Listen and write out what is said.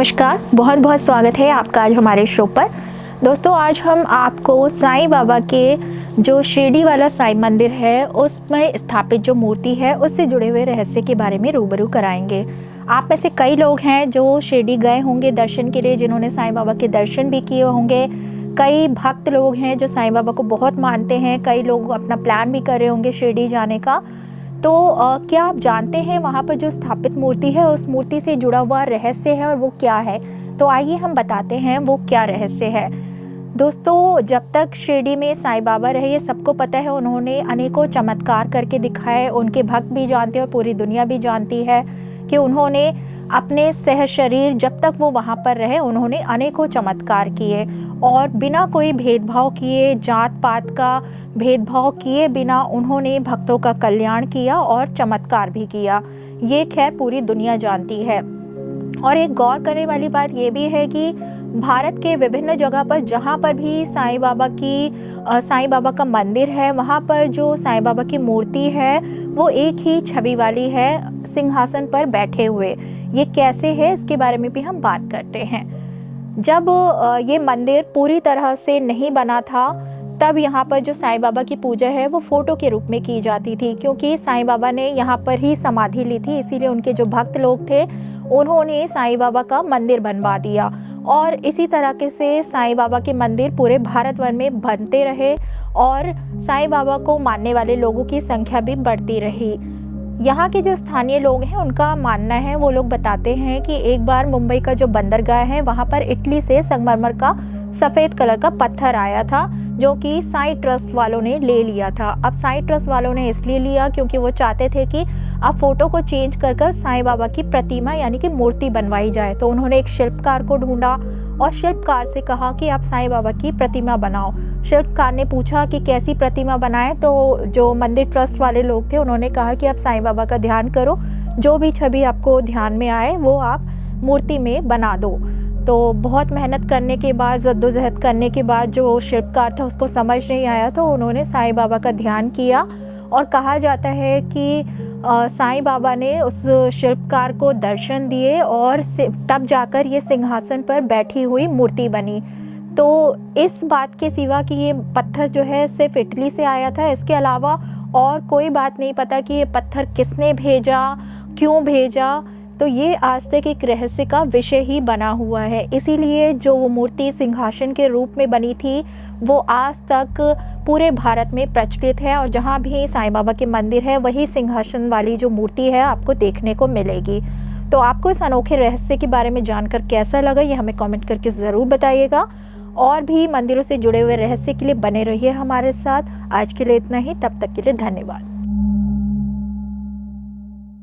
नमस्कार, बहुत बहुत स्वागत है आपका आज हमारे शो पर। दोस्तों, आज हम आपको साईं बाबा के जो शिरडी वाला साईं मंदिर है उसमें स्थापित जो मूर्ति है उससे जुड़े हुए रहस्य के बारे में रूबरू कराएंगे। आप में से कई लोग हैं जो शिरडी गए होंगे दर्शन के लिए, जिन्होंने साईं बाबा के दर्शन भी किए होंगे। कई भक्त लोग हैं जो साईं बाबा को बहुत मानते हैं। कई लोग अपना प्लान भी कर रहे होंगे शिरडी जाने का। तो क्या आप जानते हैं वहाँ पर जो स्थापित मूर्ति है उस मूर्ति से जुड़ा हुआ रहस्य है और वो क्या है? तो आइए हम बताते हैं वो क्या रहस्य है। दोस्तों, जब तक शिरडी में साईं बाबा रहे ये सबको पता है, उन्होंने अनेकों चमत्कार करके दिखाए। उनके भक्त भी जानते हैं और पूरी दुनिया भी जानती है कि उन्होंने अपने सह शरीर जब तक वो वहाँ पर रहे उन्होंने अनेकों चमत्कार किए और बिना कोई भेदभाव किए, जात पात का भेदभाव किए बिना उन्होंने भक्तों का कल्याण किया और चमत्कार भी किया। ये खैर पूरी दुनिया जानती है। और एक गौर करने वाली बात ये भी है कि भारत के विभिन्न जगह पर जहाँ पर भी साईं बाबा का मंदिर है, वहाँ पर जो साईं बाबा की मूर्ति है वो एक ही छवि वाली है, सिंहासन पर बैठे हुए। ये कैसे है इसके बारे में भी हम बात करते हैं। जब ये मंदिर पूरी तरह से नहीं बना था तब यहाँ पर जो साईं बाबा की पूजा है वो फ़ोटो के रूप में की जाती थी, क्योंकि साईं बाबा ने यहाँ पर ही समाधि ली थी। इसीलिए उनके जो भक्त लोग थे उन्होंने साईं बाबा का मंदिर बनवा दिया और इसी तरीके से साईं बाबा के मंदिर पूरे भारतवर्ष में बनते रहे और साईं बाबा को मानने वाले लोगों की संख्या भी बढ़ती रही। यहाँ के जो स्थानीय लोग हैं उनका मानना है, वो लोग बताते हैं कि एक बार मुंबई का जो बंदरगाह है वहाँ पर इटली से संगमरमर का सफ़ेद कलर का पत्थर आया था जो कि साईं ट्रस्ट वालों ने ले लिया था। अब साईं ट्रस्ट वालों ने इसलिए लिया क्योंकि वो चाहते थे कि अब फ़ोटो को चेंज कर साईं बाबा की प्रतिमा यानी कि मूर्ति बनवाई जाए। तो उन्होंने एक शिल्पकार को ढूंढा और शिल्पकार से कहा कि आप साईं बाबा की प्रतिमा बनाओ। शिल्पकार ने पूछा कि कैसी प्रतिमा बनाएं, तो जो मंदिर ट्रस्ट वाले लोग थे उन्होंने कहा कि आप साईं बाबा का ध्यान करो, जो भी छवि आपको ध्यान में आए वो आप मूर्ति में बना दो। तो बहुत मेहनत करने के बाद, जद्दोजहद करने के बाद जो शिल्पकार था उसको समझ नहीं आया, तो उन्होंने साईं बाबा का ध्यान किया और कहा जाता है कि साईं बाबा ने उस शिल्पकार को दर्शन दिए और तब जाकर ये सिंहासन पर बैठी हुई मूर्ति बनी। तो इस बात के सिवा कि ये पत्थर जो है सिर्फ इटली से आया था, इसके अलावा और कोई बात नहीं पता कि ये पत्थर किसने भेजा, क्यों भेजा। तो ये आज तक एक रहस्य का विषय ही बना हुआ है। इसीलिए जो वो मूर्ति सिंहासन के रूप में बनी थी वो आज तक पूरे भारत में प्रचलित है और जहाँ भी साईं बाबा के मंदिर है वही सिंहासन वाली जो मूर्ति है आपको देखने को मिलेगी। तो आपको इस अनोखे रहस्य के बारे में जानकर कैसा लगा ये हमें कमेंट करके ज़रूर बताइएगा। और भी मंदिरों से जुड़े हुए रहस्य के लिए बने रहिए हमारे साथ। आज के लिए इतना ही, तब तक के लिए धन्यवाद।